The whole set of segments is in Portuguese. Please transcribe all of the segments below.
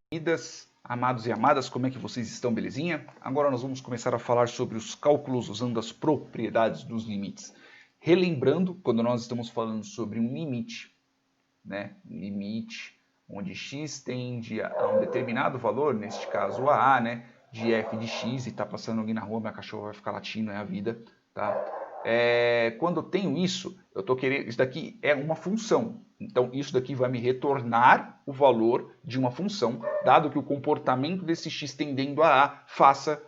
Bem-vindas, amados e amadas, como é que vocês estão, belezinha? Agora nós vamos começar a falar sobre os cálculos usando as propriedades dos limites. Relembrando, quando nós estamos falando sobre um limite, né? Limite onde x tende a um determinado valor, neste caso a, né? De f de x, e está passando alguém na rua, minha cachorra vai ficar latindo, é a vida, tá? Quando eu tenho isso, eu tô querendo, isso daqui é uma função. Então, isso daqui vai me retornar o valor de uma função, dado que o comportamento desse x tendendo a faça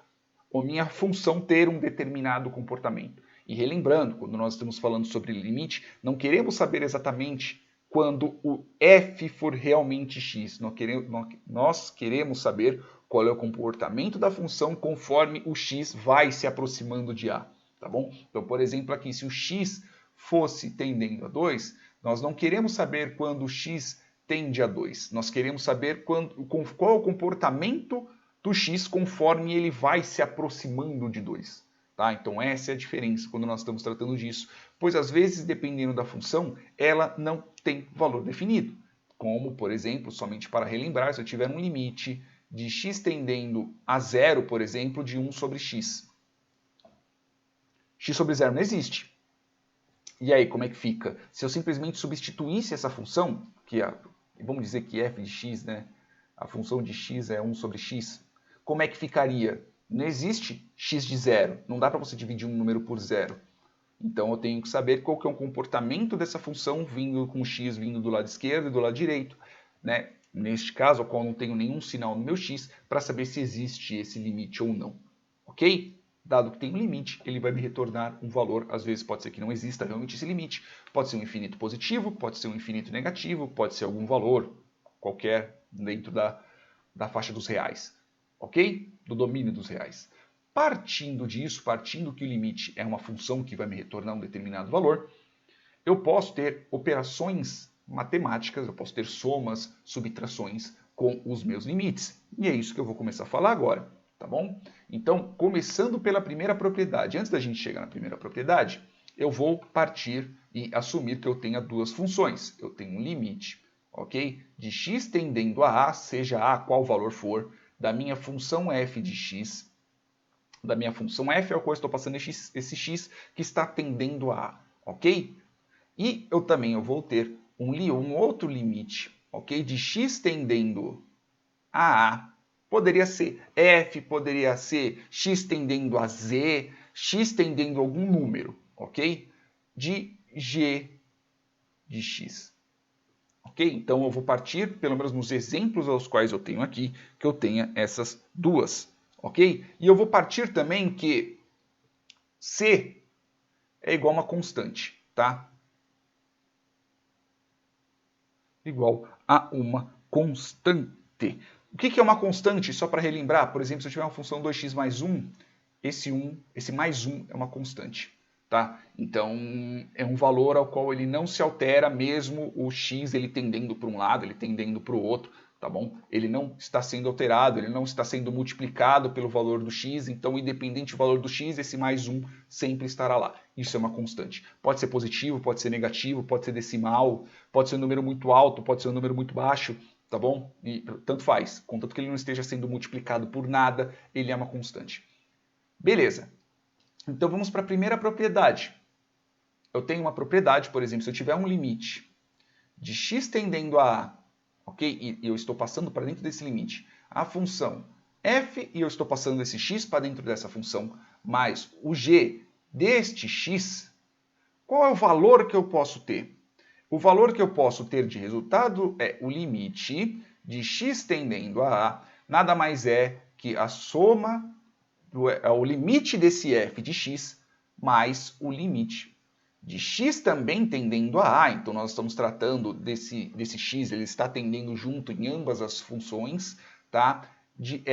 a minha função ter um determinado comportamento. E relembrando, quando nós estamos falando sobre limite, não queremos saber exatamente quando o f for realmente x. Nós queremos saber qual é o comportamento da função conforme o x vai se aproximando de a. Tá bom? Então, por exemplo, aqui, se o x fosse tendendo a 2, nós não queremos saber quando o x tende a 2. Nós queremos saber qual é o comportamento do x conforme ele vai se aproximando de 2. Tá? Então, essa é a diferença quando nós estamos tratando disso. Pois, às vezes, dependendo da função, ela não tem valor definido. Como, por exemplo, somente para relembrar, se eu tiver um limite de x tendendo a 0, por exemplo, de 1 sobre x. X sobre 0 não existe. E aí, como é que fica? Se eu simplesmente substituísse essa função, vamos dizer que f de x, né? A função de x é 1 sobre x, como é que ficaria? Não existe x de 0, não dá para você dividir um número por 0. Então eu tenho que saber qual que é o comportamento dessa função vindo com x vindo do lado esquerdo e do lado direito, né? Neste caso, ao qual não tenho nenhum sinal no meu x, para saber se existe esse limite ou não. Ok? Dado que tem um limite, ele vai me retornar um valor, às vezes pode ser que não exista realmente esse limite, pode ser um infinito positivo, pode ser um infinito negativo, pode ser algum valor qualquer dentro da faixa dos reais, ok? Do domínio dos reais. Partindo disso, partindo que o limite é uma função que vai me retornar um determinado valor, eu posso ter operações matemáticas, eu posso ter somas, subtrações com os meus limites. E é isso que eu vou começar a falar agora. Tá bom? Então, começando pela primeira propriedade, antes da gente chegar na primeira propriedade, eu vou partir e assumir que eu tenha duas funções. Eu tenho um limite, ok? De x tendendo a a, seja a qual valor for, da minha função f de x, da minha função f ao qual eu estou passando esse x que está tendendo a a, ok? E eu também vou ter um outro limite, ok? De x tendendo a a. Poderia ser f, poderia ser x tendendo a z, x tendendo a algum número, ok? De g de x. Ok? Então eu vou partir, pelo menos nos exemplos aos quais eu tenho aqui, que eu tenha essas duas. Ok? E eu vou partir também que c é igual a uma constante, tá? Igual a uma constante. O que é uma constante? Só para relembrar, por exemplo, se eu tiver uma função 2x mais 1, esse mais 1 é uma constante. Tá? Então, é um valor ao qual ele não se altera mesmo o x ele tendendo para um lado, ele tendendo para o outro. Tá bom? Ele não está sendo alterado, ele não está sendo multiplicado pelo valor do x, então, independente do valor do x, esse mais 1 sempre estará lá. Isso é uma constante. Pode ser positivo, pode ser negativo, pode ser decimal, pode ser um número muito alto, pode ser um número muito baixo, tá bom? E tanto faz. Contanto que ele não esteja sendo multiplicado por nada, ele é uma constante. Beleza. Então vamos para a primeira propriedade. Eu tenho uma propriedade, por exemplo, se eu tiver um limite de x tendendo a a, ok? E eu estou passando para dentro desse limite a função f e eu estou passando esse x para dentro dessa função, mais o g deste x, qual é o valor que eu posso ter? O valor que eu posso ter de resultado é o limite de x tendendo a a, nada mais é que a soma, o limite desse f de x mais o limite de x também tendendo a a. Então nós estamos tratando desse x, ele está tendendo junto em ambas as funções, tá? De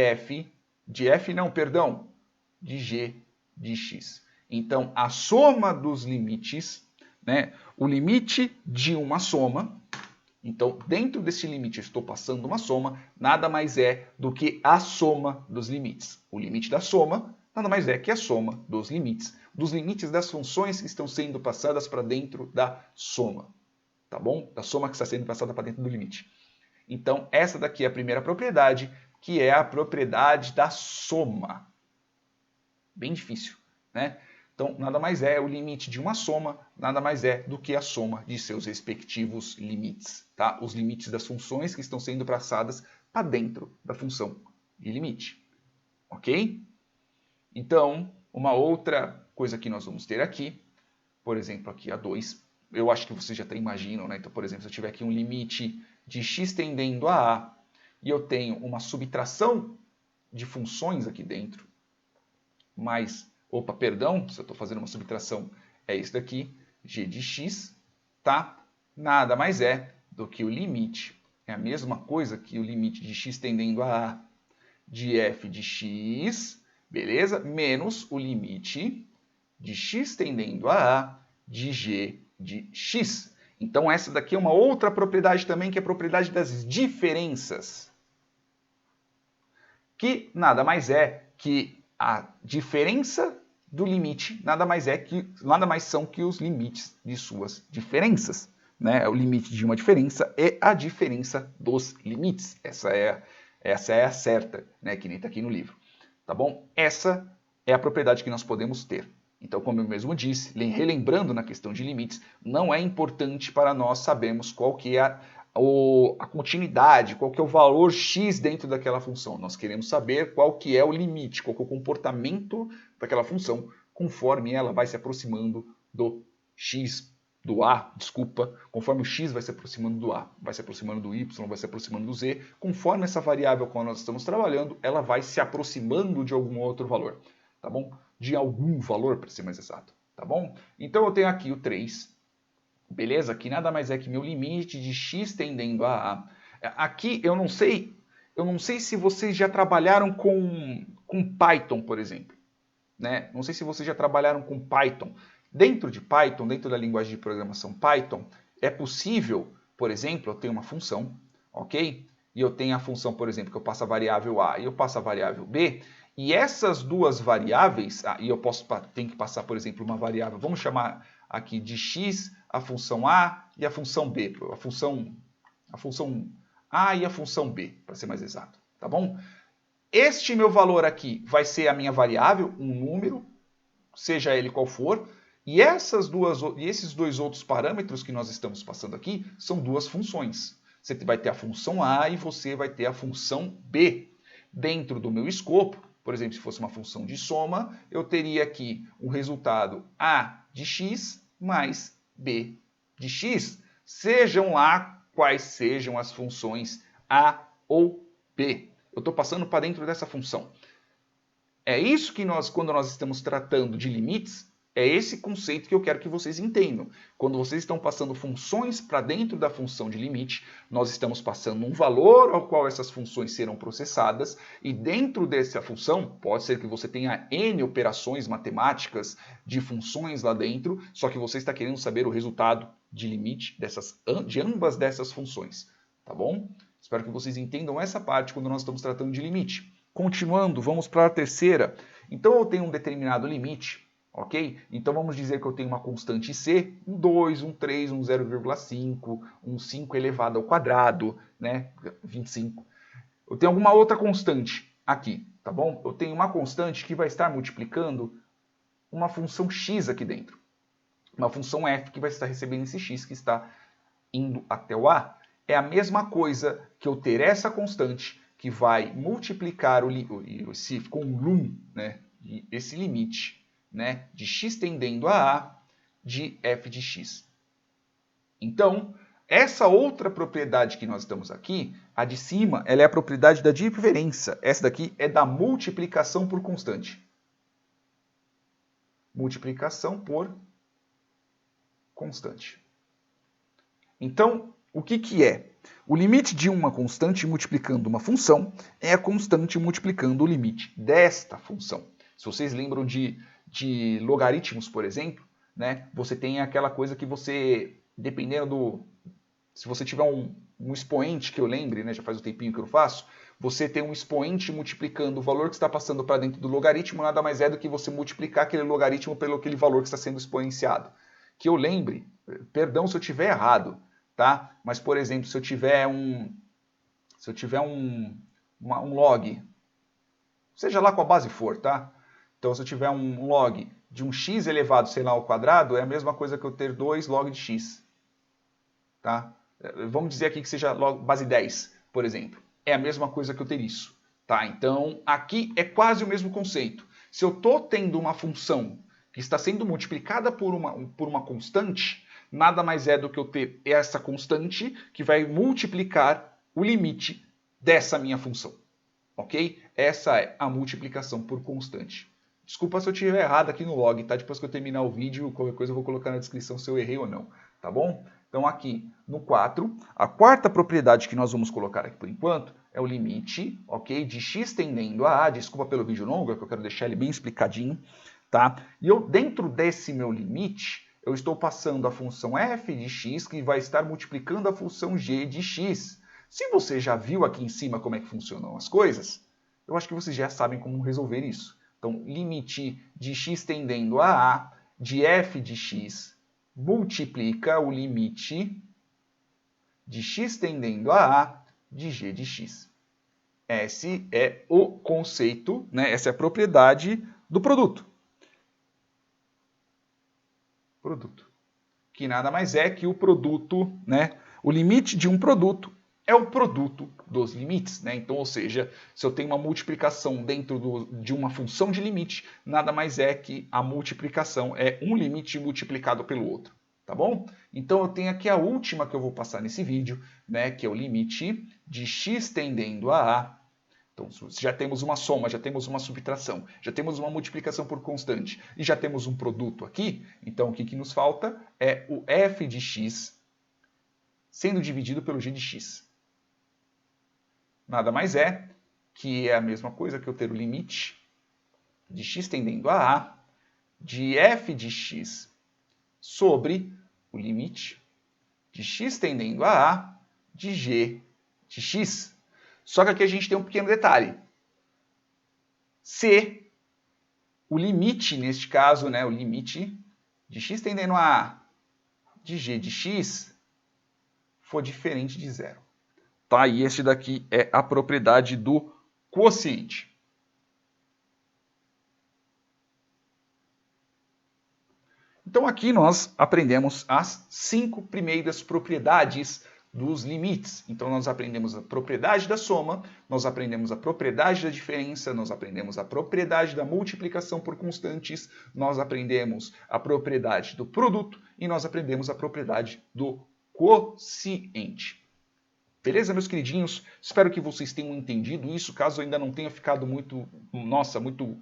g de x. Então a soma dos limites, né? O limite de uma soma, então dentro desse limite eu estou passando uma soma, nada mais é do que a soma dos limites. O limite da soma nada mais é que a soma dos limites das funções que estão sendo passadas para dentro da soma, tá bom? Da soma que está sendo passada para dentro do limite. Então, essa daqui é a primeira propriedade, que é a propriedade da soma. Bem difícil, né? Então, nada mais é o limite de uma soma, nada mais é do que a soma de seus respectivos limites, tá? Os limites das funções que estão sendo passadas para dentro da função de limite, ok? Então, uma outra coisa que nós vamos ter aqui, por exemplo, aqui a 2, eu acho que vocês já até imaginam, né? Então, por exemplo, se eu tiver aqui um limite de x tendendo a a, e eu tenho uma subtração de funções aqui dentro, mais, opa, perdão, se eu estou fazendo uma subtração, é isso daqui, g de x, tá? Nada mais é do que o limite, é a mesma coisa que o limite de x tendendo a a de f de x, beleza? Menos o limite de x tendendo a a de g de x. Então essa daqui é uma outra propriedade também, que é a propriedade das diferenças, que nada mais é que a diferença do limite nada mais são que os limites de suas diferenças, né? O limite de uma diferença é a diferença dos limites. Essa é a certa, né? Que nem está aqui no livro, tá bom? Essa é a propriedade que nós podemos ter. Então, como eu mesmo disse, relembrando na questão de limites, não é importante para nós sabermos qual que é a continuidade, qual que é o valor x dentro daquela função. Nós queremos saber qual que é o limite, qual que é o comportamento daquela função, conforme ela vai se aproximando do x, do a, desculpa, conforme o x vai se aproximando do a, vai se aproximando do y, vai se aproximando do z, conforme essa variável com a nós estamos trabalhando, ela vai se aproximando de algum outro valor, tá bom? De algum valor, para ser mais exato, tá bom? Então eu tenho aqui o 3, beleza? Que nada mais é que meu limite de x tendendo a a. Aqui eu não sei se vocês já trabalharam com Python, por exemplo, né? Não sei se vocês já trabalharam com Python. Dentro de Python, dentro da linguagem de programação Python, é possível, por exemplo, eu tenho uma função, ok? E eu tenho a função, por exemplo, que eu passo a variável a e eu passo a variável b, e essas duas variáveis, e eu tenho que passar, por exemplo, uma variável, vamos chamar aqui de x, a função a e a função b, a função a e a função b, para ser mais exato, tá bom? Este meu valor aqui vai ser a minha variável, um número, seja ele qual for, e esses dois outros parâmetros que nós estamos passando aqui são duas funções. Você vai ter a função a e você vai ter a função b. Dentro do meu escopo, por exemplo, se fosse uma função de soma, eu teria aqui o resultado a de x mais b de x, sejam lá quais sejam as funções a ou b. Eu estou passando para dentro dessa função. É isso que quando nós estamos tratando de limites, é esse conceito que eu quero que vocês entendam. Quando vocês estão passando funções para dentro da função de limite, nós estamos passando um valor ao qual essas funções serão processadas, e dentro dessa função, pode ser que você tenha N operações matemáticas de funções lá dentro, só que você está querendo saber o resultado de limite de ambas dessas funções, tá bom? Espero que vocês entendam essa parte quando nós estamos tratando de limite. Continuando, vamos para a terceira. Então eu tenho um determinado limite, ok? Então vamos dizer que eu tenho uma constante c, um 2, um 3, um 0,5, um 5 elevado ao quadrado, né? 25. Eu tenho alguma outra constante aqui, tá bom? Eu tenho uma constante que vai estar multiplicando uma função x aqui dentro. Uma função f que vai estar recebendo esse x que está indo até o a. É a mesma coisa que eu ter essa constante que vai multiplicar com o lum, né, esse limite, né, de x tendendo a a de f de x. Então, essa outra propriedade que nós estamos aqui, a de cima, ela é a propriedade da diferença. Essa daqui é da multiplicação por constante. Multiplicação por constante. Então, o que é? O limite de uma constante multiplicando uma função é a constante multiplicando o limite desta função. Se vocês lembram de logaritmos, por exemplo, né, você tem aquela coisa que você, dependendo se você tiver um expoente que eu lembre, né, já faz um tempinho que eu faço, você tem um expoente multiplicando o valor que está passando para dentro do logaritmo, nada mais é do que você multiplicar aquele logaritmo pelo aquele valor que está sendo exponenciado. Que eu lembre, perdão se eu estiver errado, tá? Mas, por exemplo, se eu tiver se eu tiver um log, seja lá qual base for, tá? Então, se eu tiver um log de um x elevado, sei lá, ao quadrado, é a mesma coisa que eu ter 2 log de x. Tá? Vamos dizer aqui que seja log base 10, por exemplo. É a mesma coisa que eu ter isso. Tá? Então, aqui é quase o mesmo conceito. Se eu estou tendo uma função que está sendo multiplicada por uma constante, nada mais é do que eu ter essa constante que vai multiplicar o limite dessa minha função. Ok? Essa é a multiplicação por constante. Desculpa se eu estiver errado aqui no log, tá? Depois que eu terminar o vídeo, qualquer coisa eu vou colocar na descrição se eu errei ou não, tá bom? Então aqui no 4, a quarta propriedade que nós vamos colocar aqui por enquanto é o limite, ok? De x tendendo a a, desculpa pelo vídeo longo, é que eu quero deixar ele bem explicadinho, tá? E eu, dentro desse meu limite, eu estou passando a função f de x que vai estar multiplicando a função g de x. Se você já viu aqui em cima como é que funcionam as coisas, eu acho que vocês já sabem como resolver isso. Então, limite de x tendendo a de f de x multiplica o limite de x tendendo a de g de x. Esse é o conceito, né? Essa é a propriedade do produto. Que nada mais é que o produto, né? O limite de um produto é o produto dos limites, né? Então, ou seja, se eu tenho uma multiplicação dentro de uma função de limite, nada mais é que a multiplicação é um limite multiplicado pelo outro, tá bom? Então, eu tenho aqui a última que eu vou passar nesse vídeo, né? Que é o limite de x tendendo a a. Então, já temos uma soma, já temos uma subtração, já temos uma multiplicação por constante e já temos um produto aqui. Então, o que nos falta é o f de x sendo dividido pelo g de x. Nada mais é que é a mesma coisa que eu ter o limite de x tendendo a a de f de x sobre o limite de x tendendo a a de g de x. Só que aqui a gente tem um pequeno detalhe. Se o limite, neste caso, né, o limite de x tendendo a a de g de x for diferente de zero. Tá? E esse daqui é a propriedade do quociente. Então aqui nós aprendemos as 5 primeiras propriedades dos limites. Então nós aprendemos a propriedade da soma, nós aprendemos a propriedade da diferença, nós aprendemos a propriedade da multiplicação por constantes, nós aprendemos a propriedade do produto e nós aprendemos a propriedade do quociente. Beleza, meus queridinhos? Espero que vocês tenham entendido isso. Caso ainda não tenha ficado muito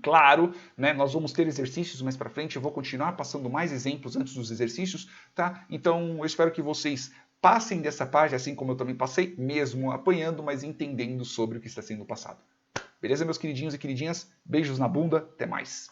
claro, né? Nós vamos ter exercícios mais para frente. Eu vou continuar passando mais exemplos antes dos exercícios, tá? Então, eu espero que vocês passem dessa página, assim como eu também passei, mesmo apanhando, mas entendendo sobre o que está sendo passado. Beleza, meus queridinhos e queridinhas? Beijos na bunda. Até mais.